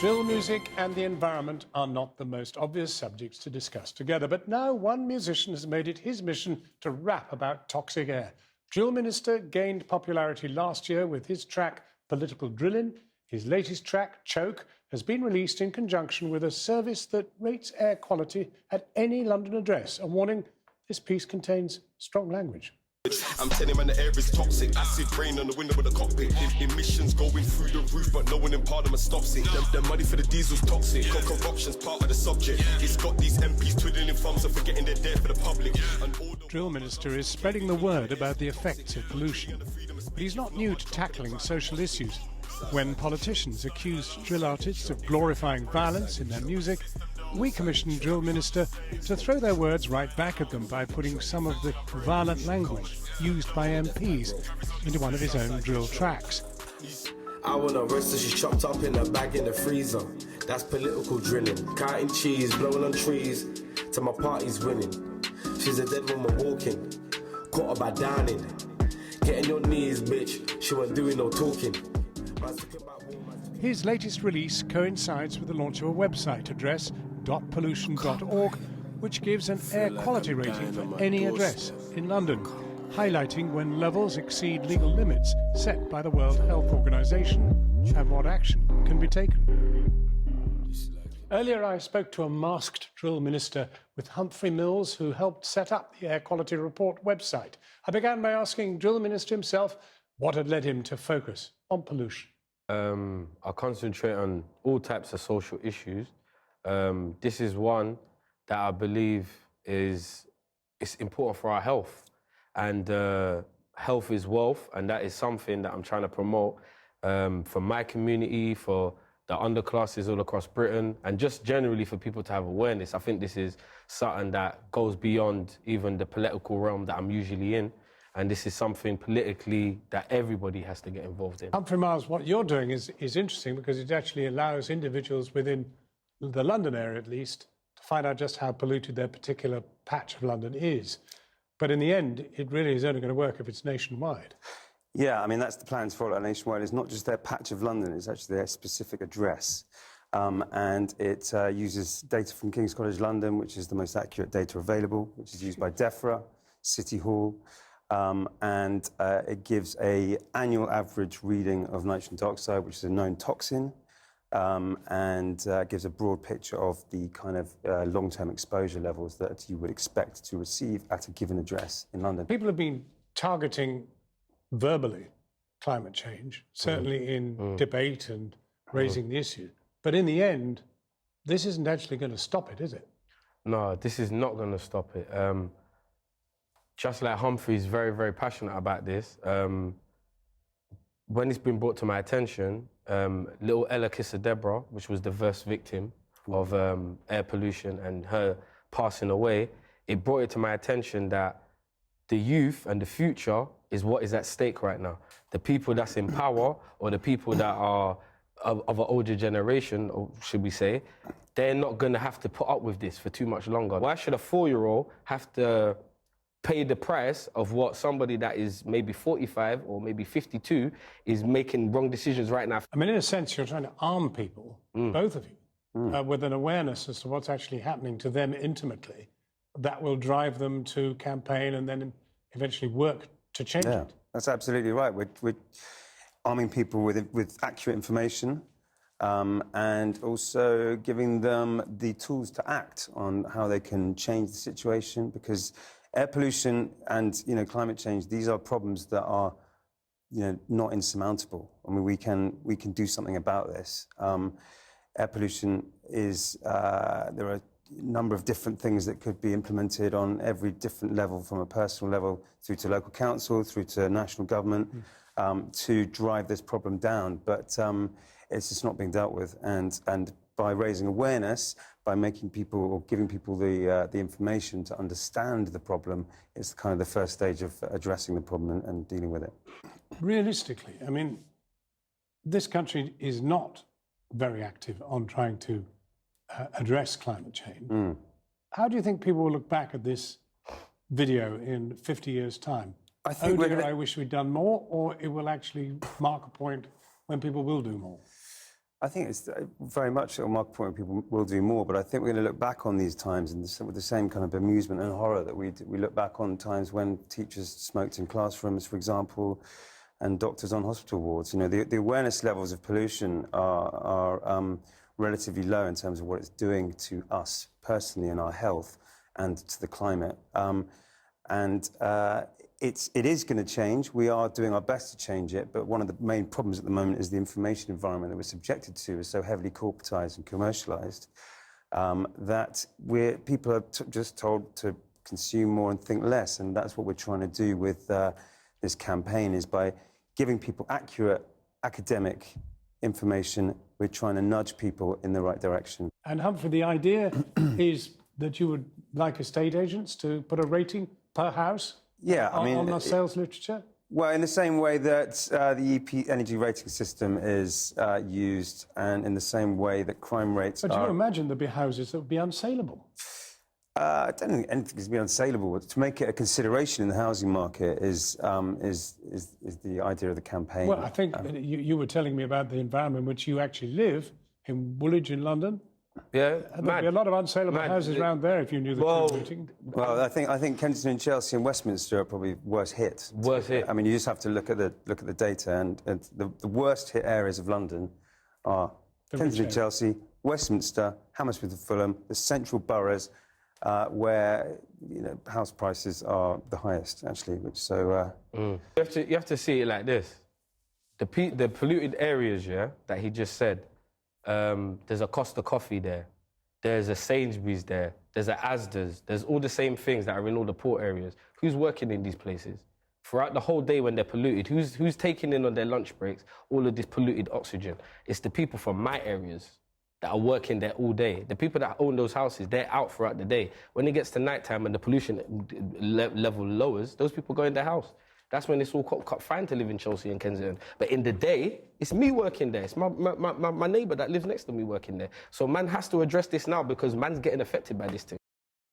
Drill music and the environment are not the most obvious subjects to discuss together, but now one musician has made it his mission to rap about toxic air. Drillminister gained popularity last year with his track Political Drillin'. His latest track, Choke, has been released in conjunction with a service that rates air quality at any London address. A warning, this piece contains strong language. I'm telling man the air is toxic. Acid rain on the window of the cockpit. Emissions going through the roof, but no one in Parliament stops it. The money for the diesel's toxic. Corruption's part of the subject. It's got these MPs twiddling thumbs and forgetting they're there for the public. Drillminister is spreading the word about the effects of pollution. But he's not new to tackling social issues. When politicians accuse drill artists of glorifying violence in their music, we commissioned Drillminister to throw their words right back at them by putting some of the violent language used by MPs into one of his own drill tracks. I want to arrest her, she's chopped up in a bag in the freezer. That's political drilling. Counting cheese, blowing on trees, till my party's winning. She's a dead woman walking, caught her by downing. Get on your knees, bitch, she wasn't doing no talking. His latest release coincides with the launch of a website address, .pollution.org, which gives an air quality rating for any address in London, highlighting when levels exceed legal limits set by the World Health Organization and what action can be taken. Earlier I spoke to a masked drill minister with Humphrey Mills, who helped set up the Air Quality Report website. I began by asking Drill Minister himself what had led him to focus on pollution. I concentrate on all types of social issues. This is one that I believe is important for our health, and health is wealth, and that is something that I'm trying to promote for my community, for the underclasses all across Britain, and just generally for people to have awareness. I think this is something that goes beyond even the political realm that I'm usually in. And this is something politically that everybody has to get involved in. Humphrey Miles, what you're doing is interesting because it actually allows individuals within the London area, at least, to find out just how polluted their particular patch of London is. But in the end, it really is only going to work if it's nationwide. Yeah, I mean, that's the plan to roll out nationwide. It's not just their patch of London, it's actually their specific address. And it uses data from King's College London, which is the most accurate data available, which is used by DEFRA, City Hall, and it gives an annual average reading of nitrogen dioxide, which is a known toxin, and gives a broad picture of the kind of long-term exposure levels that you would expect to receive at a given address in London. People have been targeting verbally climate change, certainly in debate and raising the issue. But in the end, this isn't actually going to stop it, is it? No, this is not going to stop it. Just like Humphrey's very, very passionate about this, when it's been brought to my attention, little Ella Kisser-Deborah, which was the first victim of air pollution and her passing away, it brought it to my attention that the youth and the future is what is at stake right now. The people that's in power, or the people that are of an older generation, or should we say, they're not going to have to put up with this for too much longer. Why should a 4-year-old have to pay the price of what somebody that is maybe 45 or maybe 52 is making wrong decisions right now? I mean, in a sense, you're trying to arm people, both of you, with an awareness as to what's actually happening to them intimately that will drive them to campaign and then eventually work to change it. That's absolutely right. We're arming people with accurate information and also giving them the tools to act on how they can change the situation, because air pollution and climate change, these are problems that are not insurmountable. I mean, we can do something about this. Air pollution is there are a number of different things that could be implemented on every different level, from a personal level through to local council, through to national government, to drive this problem down. But it's just not being dealt with, and by raising awareness, by making people or giving people the information to understand the problem, is kind of the first stage of addressing the problem and dealing with it. Realistically, I mean, this country is not very active on trying to address climate change. How do you think people will look back at this video in 50 years' time? I think I wish we'd done more, or it will actually mark a point when people will do more? I think it's very much on my point. People will do more, but I think we're going to look back on these times with the same kind of bemusement and horror that we look back on times when teachers smoked in classrooms, for example, and doctors on hospital wards. You know, the awareness levels of pollution are relatively low in terms of what it's doing to us personally and our health and to the climate. It is going to change. We are doing our best to change it, but one of the main problems at the moment is the information environment that we're subjected to is so heavily corporatized and commercialized that people are just told to consume more and think less, and that's what we're trying to do with this campaign, is by giving people accurate academic information, we're trying to nudge people in the right direction. And Humphrey, the idea is that you would like estate agents to put a rating per house? Yeah, I mean, on the sales literature? Well, in the same way that the EP energy rating system is used, and in the same way that crime rates But you imagine there'd be houses that would be unsaleable? I don't think anything is be unsaleable. To make it a consideration in the housing market is the idea of the campaign. Well, I think you were telling me about the environment in which you actually live, in Woolwich in London. Yeah, And there'd be a lot of unsaleable houses around there if you knew the true rating. Well, I think Kensington and Chelsea and Westminster are probably worse hit. Worse hit. I mean, you just have to look at the data, and the worst hit areas of London are Kensington, Chelsea, Westminster, Hammersmith and Fulham, the central boroughs, where house prices are the highest, actually. You have to see it like this: the polluted areas, that he just said. There's a Costa Coffee there, there's a Sainsbury's there, there's a Asda's, there's all the same things that are in all the poor areas. Who's working in these places? Throughout the whole day when they're polluted, who's taking in on their lunch breaks all of this polluted oxygen? It's the people from my areas that are working there all day. The people that own those houses, they're out throughout the day. When it gets to nighttime and the pollution level lowers, those people go in their house. That's when it's all fine to live in Chelsea and Kensington. But in the day, it's me working there. It's my neighbour that lives next to me working there. So man has to address this now because man's getting affected by this thing.